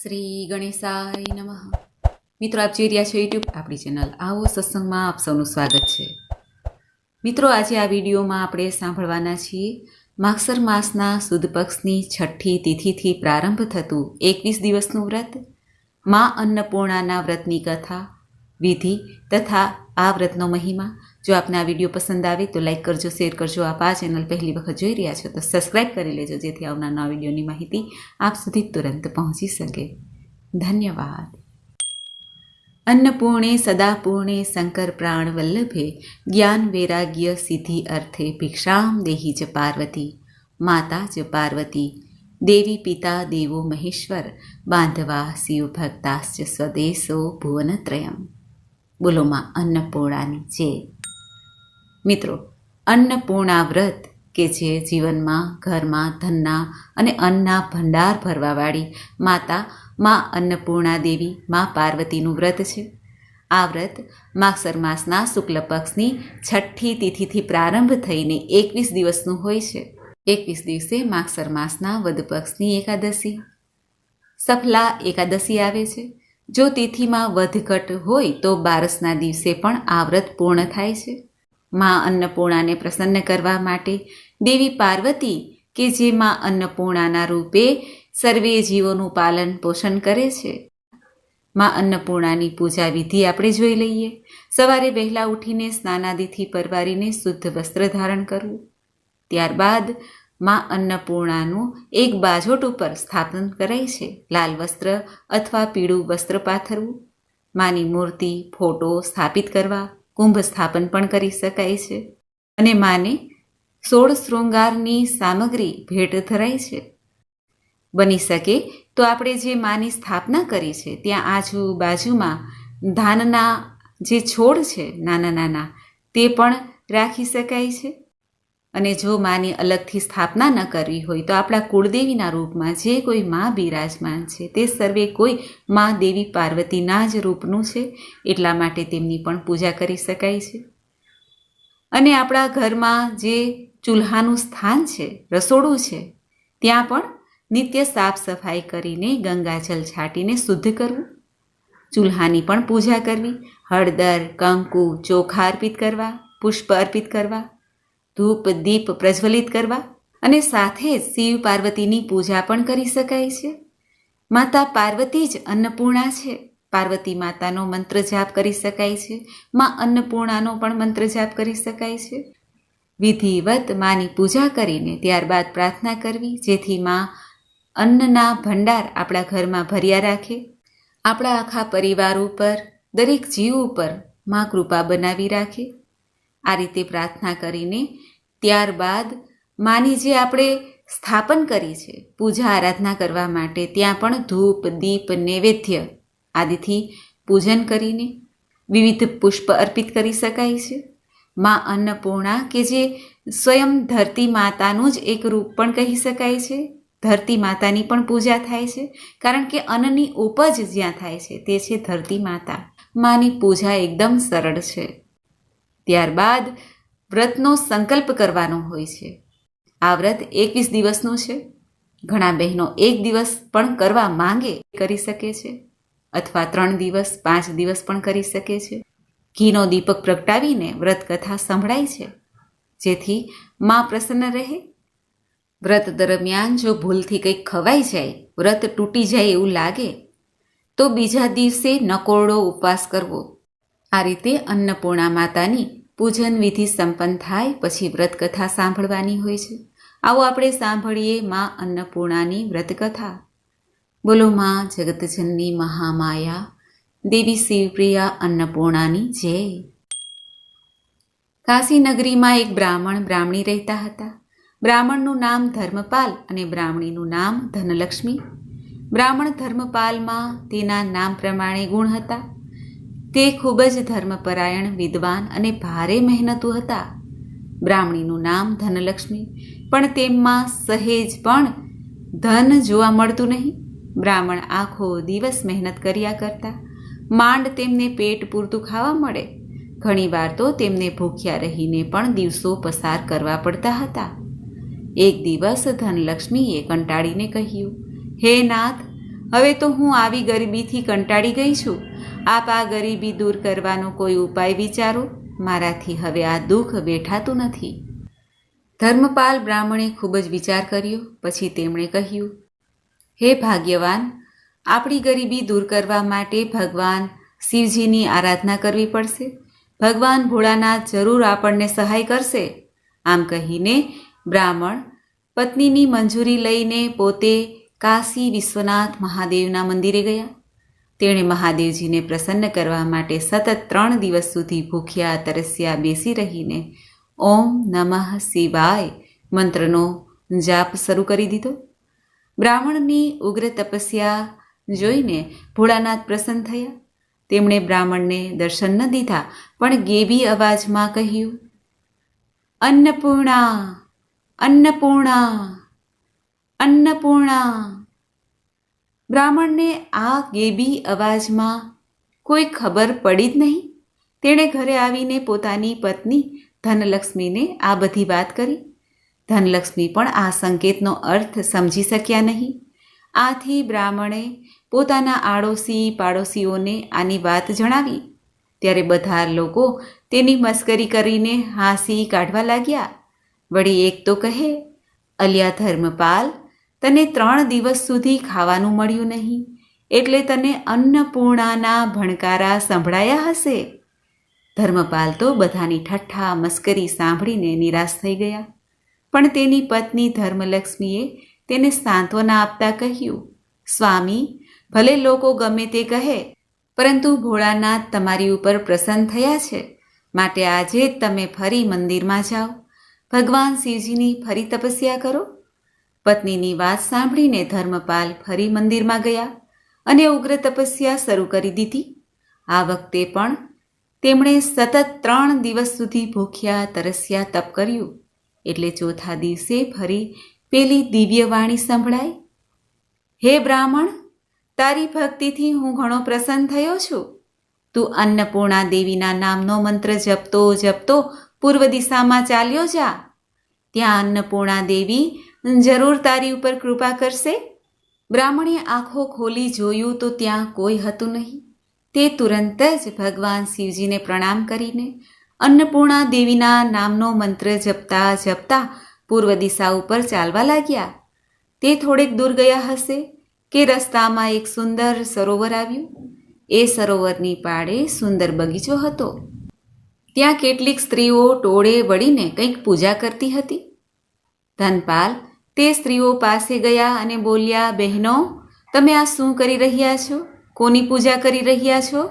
શ્રી ગણેશાય નમઃ. મિત્રો, આપ જોઈ રહ્યા છો યુટ્યુબ આપણી ચેનલ આવો સત્સંગમાં આપ સૌનું સ્વાગત છે. મિત્રો, આજે આ વિડીયોમાં આપણે સાંભળવાના છીએ માગસર માસના સુદ પક્ષની છઠ્ઠી તિથિથી પ્રારંભ થતું 21 દિવસનું વ્રત, મા અન્નપૂર્ણાના વ્રતની કથા, વિધિ તથા આ વ્રતનો મહિમા. જો આપને આ વિડીયો પસંદ આવે તો લાઈક કરજો, શેર કરજો. આપ આ ચેનલ પહેલી વખત જોઈ રહ્યા છો તો સબસ્ક્રાઈબ કરી લેજો, જેથી આવનાર નવા વિડીયોની માહિતી આપ સુધી તુરંત પહોંચી શકે. ધન્યવાદ. અન્નપૂર્ણે સદાપૂર્ણે શંકર પ્રાણ વલ્લભે જ્ઞાન વૈરાગ્ય સિદ્ધિ અર્થે ભિક્ષામ દેહી જ પાર્વતી. માતા જ પાર્વતી, દેવી પિતા દેવો મહેશ્વર, બાંધવા શિવ ભક્તાશ્ચ સ્વદેશો ભુવનત્રયમ. બોલો માં અન્નપૂર્ણાની જય. મિત્રો, અન્નપૂર્ણા વ્રત કે જે જીવનમાં ઘરમાં ધનના અને અન્નના ભંડાર ભરવાવાળી માતા મા અન્નપૂર્ણા દેવી મા પાર્વતીનું વ્રત છે. આ વ્રત માગસર માસના શુક્લ પક્ષની છઠ્ઠી તિથિથી પ્રારંભ થઈને 21 દિવસનું હોય છે. 21 દિવસે માગસર માસના વદ પક્ષની એકાદશી સફલા એકાદશી આવે છે. જો તિથિમાં વધઘટ હોય તો 12ના દિવસે પણ આ વ્રત પૂર્ણ થાય છે. મા અન્નપૂર્ણાને પ્રસન્ન કરવા માટે દેવી પાર્વતી કે જે મા અન્નપૂર્ણાના રૂપે સર્વે જીવોનું પાલન પોષણ કરે છે. મા અન્નપૂર્ણાની પૂજા વિધિ આપણે જોઈ લઈએ. સવારે વહેલા ઉઠીને સ્નાનાદિથી પરવારીને શુદ્ધ વસ્ત્ર ધારણ કરવું. ત્યારબાદ મા અન્નપૂર્ણાનું એક બાજોટ ઉપર સ્થાપન કરાય છે. લાલ વસ્ત્ર અથવા પીળું વસ્ત્ર પાથરવું. માની મૂર્તિ, ફોટો સ્થાપિત કરવા. કુંભ સ્થાપન પણ કરી શકાય છે. અને માને 16 શૃંગારની સામગ્રી ભેટ ધરાય છે. બની શકે તો આપણે જે માની સ્થાપના કરી છે ત્યાં આજુબાજુમાં ધાનના જે છોડ છે નાના નાના તે પણ રાખી શકાય છે. અને જો માની અલગથી સ્થાપના ન કરવી હોય તો આપણા કુળદેવીના રૂપમાં જે કોઈ મા બિરાજમાન છે તે સર્વે કોઈ મા દેવી પાર્વતીના જ રૂપનું છે, એટલા માટે તેમની પણ પૂજા કરી શકાય છે. અને આપણા ઘરમાં જે ચૂલ્હાનું સ્થાન છે, રસોડું છે, ત્યાં પણ નિત્ય સાફ સફાઈ કરીને ગંગાજલ છાંટીને શુદ્ધ કરવું. ચૂલ્હાની પણ પૂજા કરવી. હળદર, કંકુ, ચોખા અર્પિત કરવા, પુષ્પ અર્પિત કરવા, ધૂપ દીપ પ્રજ્વલિત કરવા અને સાથે જ શિવ પાર્વતીની પૂજા પણ કરી શકાય છે. માતા પાર્વતી જ અન્નપૂર્ણા છે. પાર્વતી માતાનો મંત્ર જાપ કરી શકાય છે. મા અન્નપૂર્ણાનો પણ મંત્ર જાપ કરી શકાય છે. વિધિવત માની પૂજા કરીને ત્યારબાદ પ્રાર્થના કરવી, જેથી મા અન્નના ભંડાર આપણા ઘરમાં ભર્યા રાખે. આપણા આખા પરિવાર ઉપર, દરેક જીવ ઉપર મા કૃપા બનાવી રાખે. આ રીતે પ્રાર્થના કરીને ત્યારબાદ માની જે આપણે સ્થાપન કરી છે પૂજા આરાધના કરવા માટે, ત્યાં પણ ધૂપ દીપ નૈવેદ્ય આદિથી પૂજન કરીને વિવિધ પુષ્પ અર્પિત કરી શકાય છે. મા અન્નપૂર્ણા કે જે સ્વયં ધરતી માતાનું જ એક રૂપ પણ કહી શકાય છે. ધરતી માતાની પણ પૂજા થાય છે, કારણ કે અન્નની ઉપજ જ્યાં થાય છે તે છે ધરતી માતા. માની પૂજા એકદમ સરળ છે. ત્યારબાદ વ્રતનો સંકલ્પ કરવાનો હોય છે. આ વ્રત 21 દિવસનું છે. ઘણા બહેનો 1 દિવસ પણ કરવા માંગે કરી શકે છે, અથવા 3 દિવસ 5 દિવસ પણ કરી શકે છે. ઘીનો દીપક પ્રગટાવીને વ્રત કથા સંભળાય છે, જેથી મા પ્રસન્ન રહે. વ્રત દરમિયાન જો ભૂલથી કંઈક ખવાઈ જાય, વ્રત તૂટી જાય એવું લાગે, તો બીજા દિવસે નકોરડો ઉપવાસ કરવો. આ રીતે અન્નપૂર્ણા માતાની પૂજન વિધિ સંપન્ન થાય પછી વ્રત કથા સાંભળવાની હોય છે. આવો આપણે સાંભળીએ મા અન્નપૂર્ણાની વ્રત કથા. બોલો માં જગતજનની મહામાયા દેવી શિવપ્રિયા અન્નપૂર્ણાની જય. કાશી નગરીમાં એક બ્રાહ્મણ બ્રાહ્મણી રહેતા હતા. બ્રાહ્મણનું નામ ધર્મપાલ અને બ્રાહ્મણીનું નામ ધનલક્ષ્મી. બ્રાહ્મણ ધર્મપાલમાં તેના નામ પ્રમાણે ગુણ હતા. તે ખૂબ જ ધર્મપરાયણ, વિદ્વાન અને ભારે મહેનતુ હતા. બ્રાહ્મણીનું નામ ધનલક્ષ્મી, પણ તેમાં સહેજ પણ ધન જોવા મળતું નહીં. બ્રાહ્મણ આખો દિવસ મહેનત કર્યા કરતા. માંડ તેમને પેટ પૂરતું ખાવા મળે. ઘણીવાર તો તેમને ભૂખ્યા રહીને પણ દિવસો પસાર કરવા પડતા હતા. એક દિવસ ધનલક્ષ્મીએ કંટાળીને કહ્યું, હે નાથ, હવે તો હું આવી ગરીબીથી કંટાળી ગઈ છું. આપ આ ગરીબી દૂર કરવાનો કોઈ ઉપાય વિચારો. મારાથી હવે આ દુઃખ બેઠાતું નથી. ધર્મપાલ બ્રાહ્મણે ખૂબ જ વિચાર કર્યો. પછી તેમણે કહ્યું, હે ભાગ્યવાન, આપણી ગરીબી દૂર કરવા માટે ભગવાન શિવજીની આરાધના કરવી પડશે. ભગવાન ભોળાનાથ જરૂર આપણને સહાય કરશે. આમ કહીને બ્રાહ્મણ પત્નીની મંજૂરી લઈને પોતે કાશી વિશ્વનાથ મહાદેવના મંદિરે ગયા. તેણે મહાદેવજીને પ્રસન્ન કરવા માટે સતત 3 દિવસ સુધી ભૂખ્યા તરસ્યા બેસી રહીને ઓમ નમઃ શિવાય મંત્રનો જાપ શરૂ કરી દીધો. બ્રાહ્મણની ઉગ્ર તપસ્યા જોઈને ભોળાનાથ પ્રસન્ન થયા. તેમણે બ્રાહ્મણને દર્શન ન દીધા, પણ ગેબી અવાજમાં કહ્યું, અન્નપૂર્ણા, અન્નપૂર્ણા, અન્નપૂર્ણા. બ્રાહ્મણને આ ગેબી અવાજમાં કોઈ ખબર પડી જ નહીં. તેણે ઘરે આવીને પોતાની પત્ની ધનલક્ષ્મીને આ બધી વાત કરી. ધનલક્ષ્મી પણ આ સંકેતનો અર્થ સમજી શક્યા નહીં. આથી બ્રાહ્મણે પોતાના આડોશી પાડોશીઓને આની વાત જણાવી. ત્યારે બધા લોકો તેની મસ્કરી કરીને હાંસી કાઢવા લાગ્યા. વળી એક તો કહે, અલ્યા ધર્મપાલ, તને 3 દિવસ સુધી ખાવાનું મળ્યું નહીં, એટલે તને અન્નપૂર્ણાના ભણકારા સંભળાયા હશે. ધર્મપાલ તો બધાની ઠઠ્ઠા મસ્કરી સાંભળીને નિરાશ થઈ ગયા. પણ તેની પત્ની ધર્મલક્ષ્મીએ તેને સાંત્વના આપતા કહ્યું, સ્વામી, ભલે લોકો ગમે તે કહે, પરંતુ ભોળાનાથ તમારી ઉપર પ્રસન્ન થયા છે, માટે આજે જ તમે ફરી મંદિરમાં જાઓ. ભગવાન શિવજીની ફરી તપસ્યા કરો. પત્નીની વાત સાંભળીને ધર્મપાલ ફરી મંદિરમાં ગયા અને ઉગ્ર તપસ્યા શરૂ કરી દીધી. આ વખતે પણ તેમણે સતત 3 દિવસ સુધી ભૂખ્યા તરસ્યા તપ કર્યું. એટલે ચોથા દિવસે ફરી પેલી દિવ્ય વાણી સંભળાઈ, હે બ્રાહ્મણ, તારી ભક્તિથી હું ઘણો પ્રસન્ન થયો છું. તું અન્નપૂર્ણા દેવીના નામનો મંત્ર જપતો જપતો પૂર્વ દિશામાં ચાલ્યો જા. ત્યાં અન્નપૂર્ણા દેવી જરૂર તારી ઉપર કૃપા કરશે. બ્રાહ્મણે આંખો ખોલી જોયું તો ત્યાં કોઈ હતું નહીં. તે તુરંત જ ભગવાન શિવજીને પ્રણામ કરીને અન્નપૂર્ણા દેવીના નામનો મંત્ર જપતા જપતા પૂર્વ દિશા ઉપર ચાલવા લાગ્યા. તે થોડેક દૂર ગયા હશે કે રસ્તામાં એક સુંદર સરોવર આવ્યું. એ સરોવરની પાળે સુંદર બગીચો હતો. ત્યાં કેટલીક સ્ત્રીઓ ટોળે વળીને કંઈક પૂજા કરતી હતી. ધનપાલ તે સ્ત્રીઓ પાસે ગયા અને બોલ્યા, બહેનો, તમે આ શું કરી રહ્યા છો? કોની પૂજા કરી રહ્યા છો?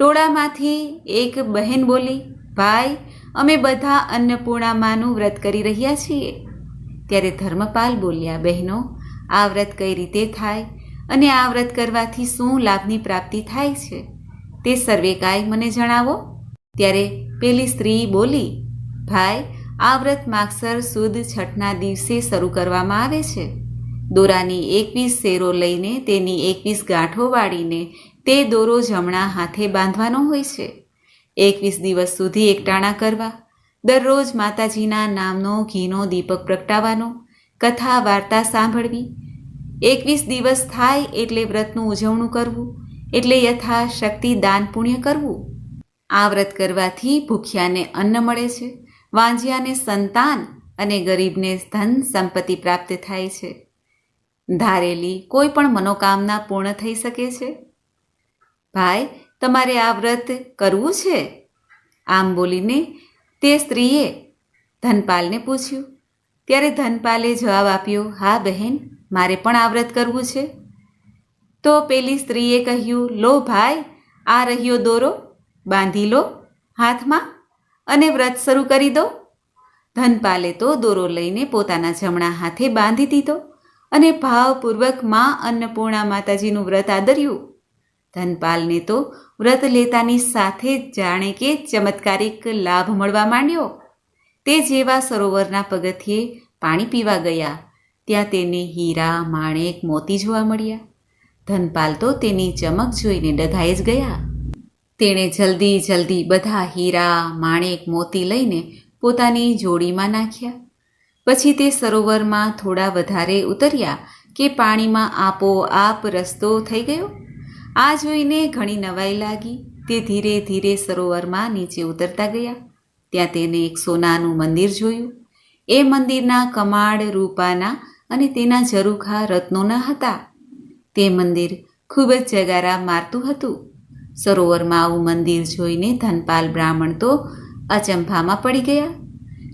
ટોળામાંથી એક બહેન બોલી, ભાઈ, અમે બધા અન્નપૂર્ણામાનું વ્રત કરી રહ્યા છીએ. ત્યારે ધર્મપાલ બોલ્યા, બહેનો, આ વ્રત કઈ રીતે થાય અને આ વ્રત કરવાથી શું લાભની પ્રાપ્તિ થાય છે તે સર્વે કાંઈ મને જણાવો. ત્યારે પેલી સ્ત્રી બોલી, ભાઈ, આ વ્રત માગસર સુદ છઠના દિવસે શરૂ કરવામાં આવે છે. દોરાની 21 શેરો લઈને તેની 21 ગાંઠો વાળીને તે દોરો જમણા હાથે બાંધવાનો હોય છે. 21 દિવસ સુધી એકટાણા કરવા. દરરોજ માતાજીના નામનો ઘીનો દીપક પ્રગટાવવાનો. કથા વાર્તા સાંભળવી. 21 દિવસ થાય એટલે વ્રતનું ઉજવણું કરવું, એટલે યથાશક્તિ દાન પુણ્ય કરવું. આ વ્રત કરવાથી ભૂખ્યાને અન્ન મળે છે, વાંજિયાને સંતાન અને ગરીબને ધન સંપત્તિ પ્રાપ્ત થાય છે. ધારેલી કોઈ પણ મનોકામના પૂર્ણ થઈ શકે છે. ભાઈ, તમારે આ વ્રત કરવું છે? આમ બોલીને તે સ્ત્રીએ ધનપાલને પૂછ્યું. ત્યારે ધનપાલે જવાબ આપ્યો, હા બહેન, મારે પણ આ વ્રત કરવું છે. તો પેલી સ્ત્રીએ કહ્યું, લો ભાઈ, આ રહ્યો દોરો, બાંધી લો હાથમાં અને વ્રત શરૂ કરી દો. ધનપાલે તો દોરો લઈને પોતાના જમણા હાથે બાંધી દીધો અને ભાવપૂર્વક માં અન્નપૂર્ણા માતાજીનું વ્રત આદર્યું. ધનપાલને તો વ્રત લેતાની સાથે જ જાણે કે ચમત્કારિક લાભ મળવા માંડ્યો. તે જેવા સરોવરના પગથિયે પાણી પીવા ગયા, ત્યાં તેને હીરા, માણેક, મોતી જોવા મળ્યા. ધનપાલ તો તેની ચમક જોઈને ડઘાઈ જ ગયા. તેણે જલ્દી જલ્દી બધા હીરા, માણેક, મોતી લઈને પોતાની જોડીમાં નાખ્યા. પછી તે સરોવરમાં થોડા વધારે ઉતર્યા કે પાણીમાં આપોઆપ રસ્તો થઈ ગયો? આ જોઈને ઘણી નવાઈ લાગી. તે ધીરે ધીરે સરોવરમાં નીચે ઉતરતા ગયા. ત્યાં તેને એક સોનાનું મંદિર જોયું. એ મંદિરના કમાડ રૂપાના અને તેના ઝરૂખા રત્નોના હતા. તે મંદિર ખૂબ જ જગારા મારતું હતું. સરોવરમાં આવું મંદિર જોઈને ધનપાલ બ્રાહ્મણ તો અચંભામાં પડી ગયા.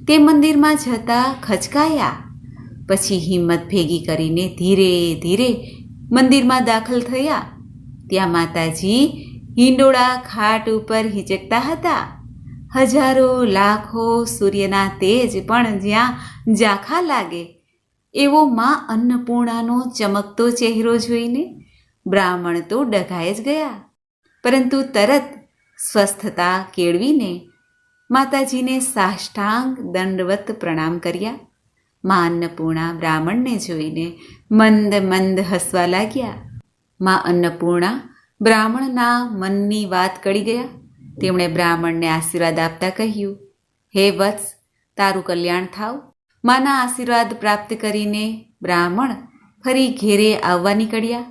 તે મંદિરમાં જતા ખચકાયા. પછી હિંમત ભેગી કરીને ધીરે ધીરે મંદિરમાં દાખલ થયા. ત્યાં માતાજી હિંડોળા ખાટ ઉપર હિંચકતા હતા. હજારો લાખો સૂર્યના તેજ પણ જ્યાં ઝાંખા લાગે એવો મા અન્નપૂર્ણાનો ચમકતો ચહેરો જોઈને બ્રાહ્મણ તો ડઘાઈ જ ગયા. પરંતુ તરત સ્વસ્થતા કેળવીને માતાજીને સાષ્ટાંગ દંડવત પ્રણામ કર્યા. મા અન્નપૂર્ણા બ્રાહ્મણને જોઈને મંદ મંદ હસવા લાગ્યા. મા અન્નપૂર્ણા બ્રાહ્મણના મનની વાત કળી ગયા. તેમણે બ્રાહ્મણને આશીર્વાદ આપતા કહ્યું, હે વત્સ, તારું કલ્યાણ થાવ. માના આશીર્વાદ પ્રાપ્ત કરીને બ્રાહ્મણ ફરી ઘેરે આવવા નીકળ્યા.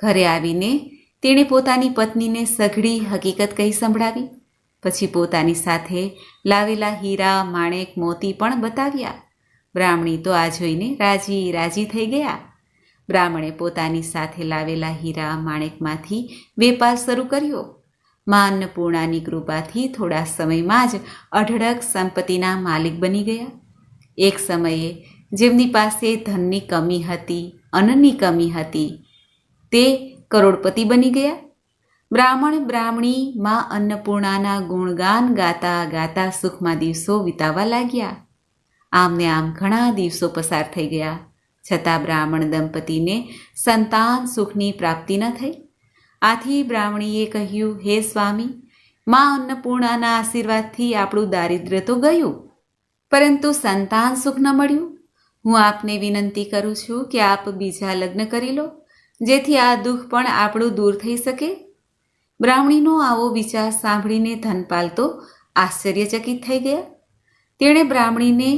ઘરે આવીને તેણે પોતાની પત્નીને સઘળી હકીકત કહી સંભળાવી. પછી પોતાની સાથે લાવેલા હીરા માણેક મોતી પણ બતાવ્યા. બ્રાહ્મણી તો આ જોઈને રાજી રાજી થઈ ગયા. બ્રાહ્મણે પોતાની સાથે લાવેલા હીરા માણેકમાંથી વેપાર શરૂ કર્યો. મા અન્નપૂર્ણાની કૃપાથી થોડા સમયમાં જ અઢળક સંપત્તિના માલિક બની ગયા. એક સમયે જેમની પાસે ધનની કમી હતી, અન્નની કમી હતી, તે કરોડપતિ બની ગયા. બ્રાહ્મણ બ્રાહ્મણી મા અન્નપૂર્ણાના ગુણગાન ગાતા ગાતા સુખમાં દિવસો વિતાવવા લાગ્યા. આમને આમ ઘણા દિવસો પસાર થઈ ગયા. છતાં બ્રાહ્મણ દંપતીને સંતાન સુખની પ્રાપ્તિ ન થઈ. આથી બ્રાહ્મણીએ કહ્યું, હે સ્વામી, મા અન્નપૂર્ણાના આશીર્વાદથી આપણું દારિદ્ર્ય તો ગયું, પરંતુ સંતાન સુખ ન મળ્યું. હું આપને વિનંતી કરું છું કે આપ બીજા લગ્ન કરી લો, જેથી આ દુઃખ પણ આપણું દૂર થઈ શકે. બ્રાહ્મણીનો આવો વિચાર સાંભળીને ધનપાલ તો આશ્ચર્યચકિત થઈ ગયા. તેણે બ્રાહ્મણીને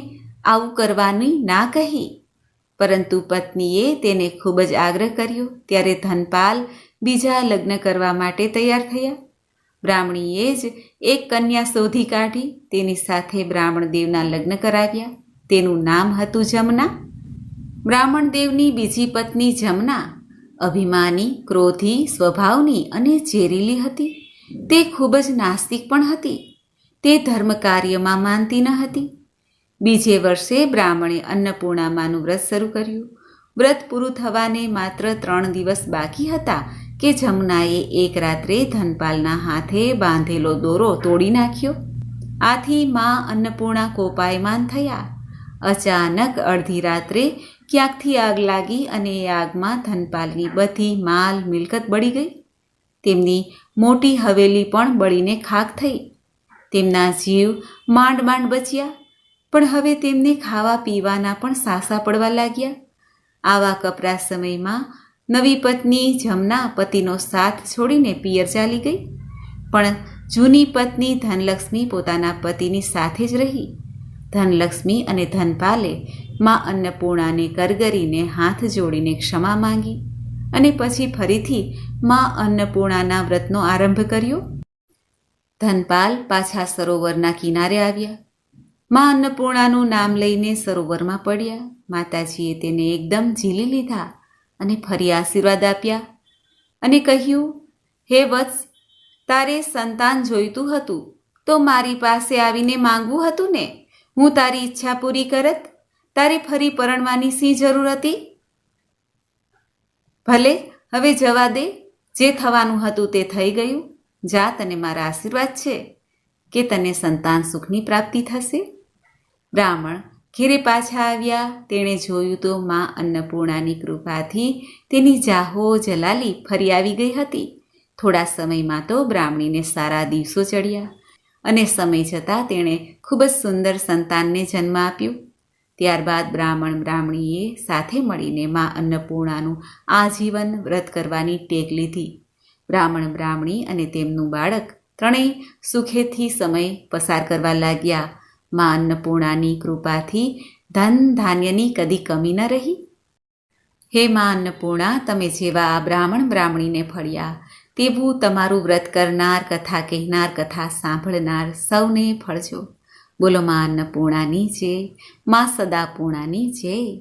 આવું કરવાની ના કહી, પરંતુ પત્નીએ તેને ખૂબ જ આગ્રહ કર્યો. ત્યારે ધનપાલ બીજા લગ્ન કરવા માટે તૈયાર થયા. બ્રાહ્મણીએ જ એક કન્યા શોધી કાઢી. તેની સાથે બ્રાહ્મણદેવના લગ્ન કરાવ્યા. તેનું નામ હતું જમના. બ્રાહ્મણદેવની બીજી પત્ની જમના અભિમાની, ક્રોધી સ્વભાવની અને ઝેરીલી હતી. તે ખૂબ જ નાસ્તિક પણ હતી. તે ધર્મ કાર્યમાં માનતી ન હતી. બીજે વર્ષે બ્રાહ્મણે અન્નપૂર્ણામાનું વ્રત શરૂ કર્યું. વ્રત પૂરું થવાને માત્ર 3 દિવસ બાકી હતા કે જમનાએ એક રાત્રે ધનપાલના હાથે બાંધેલો દોરો તોડી નાખ્યો. આથી મા અન્નપૂર્ણા કોપાયમાન થયા. અચાનક અડધી રાત્રે ક્યાંકથી આગ લાગી અને એ આગમાં ધનપાલની બધી માલ મિલકત બળી ગઈ. તેમની મોટી હવેલી પણ બળીને ખાખ થઈ. તેમના જીવ માંડ માંડ બચ્યા. પણ હવે તેમને ખાવા પીવાના પણ સાસા પડવા લાગ્યા. આવા કપરા સમયમાં નવી પત્ની જમના પતિનો સાથ છોડીને પિયર ચાલી ગઈ. પણ જૂની પત્ની ધનલક્ષ્મી પોતાના પતિની સાથે જ રહી. ધનલક્ષ્મી અને ધનપાલે મા અન્નપૂર્ણાને કરગરીને હાથ જોડીને ક્ષમા માંગી અને પછી ફરીથી મા અન્નપૂર્ણાના વ્રતનો આરંભ કર્યો. ધનપાલ પાછા સરોવરના કિનારે આવ્યા. મા અન્નપૂર્ણાનું નામ લઈને સરોવરમાં પડ્યા. માતાજીએ તેને એકદમ ઝીલી લીધા અને ફરી આશીર્વાદ આપ્યા અને કહ્યું, હે વત્સ, તારે સંતાન જોઈતું હતું તો મારી પાસે આવીને માંગવું હતું ને. હું તારી ઈચ્છા પૂરી કરત. તારે ફરી પરણવાની શી જરૂર હતી? ભલે, હવે જવા દે. જે થવાનું હતું તે થઈ ગયું. જા, તને મારા આશીર્વાદ છે કે તને સંતાન સુખની પ્રાપ્તિ થશે. બ્રાહ્મણ ઘેરે પાછા આવ્યા. તેણે જોયું તો મા અન્નપૂર્ણાની કૃપાથી તેની જાહો જલાલી ફરી આવી ગઈ હતી. થોડા સમયમાં તો બ્રાહ્મણીને સારા દિવસો ચડ્યા અને સમય જતાં તેણે ખૂબ જ સુંદર સંતાનને જન્મ આપ્યો. ત્યારબાદ બ્રાહ્મણ બ્રાહ્મણીએ સાથે મળીને મા અન્નપૂર્ણાનું આજીવન વ્રત કરવાની ટેક લીધી. બ્રાહ્મણ બ્રાહ્મણી અને તેમનું બાળક ત્રણેય સુખેથી સમય પસાર કરવા લાગ્યા. મા અન્નપૂર્ણાની કૃપાથી ધન ધાન્યની કદી કમી ન રહી. હે મા અન્નપૂર્ણા, તમે જેવા આ બ્રાહ્મણ બ્રાહ્મણીને ફળ્યા તેવું તમારું વ્રત કરનાર, કથા કહેનાર, કથા સાંભળનાર સૌને ફળજો. બોલો મા અન્નપૂર્ણાની જય, મા સદાપૂર્ણાની જય.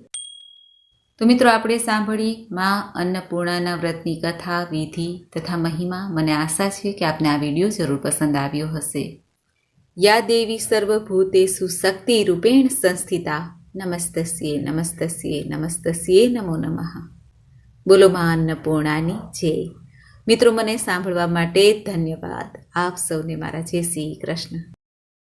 તો મિત્રો, આપણે સાંભળી મા અન્નપૂર્ણાના વ્રતની કથા, વિધિ તથા મહિમા. મને આશા છે કે આપને આ વિડીયો જરૂર પસંદ આવ્યો હશે. યા દેવી સર્વભૂતેષુ શક્તિ રૂપેણ સંસ્થિતા નમસ્તસ્યે નમસ્તસ્યે નમસ્તસ્યે નમો નમઃ. બોલો મા અન્નપૂર્ણાની જય. મિત્રો, મને સાંભળવા માટે ધન્યવાદ. આપ સૌને મારા જય શ્રી કૃષ્ણ.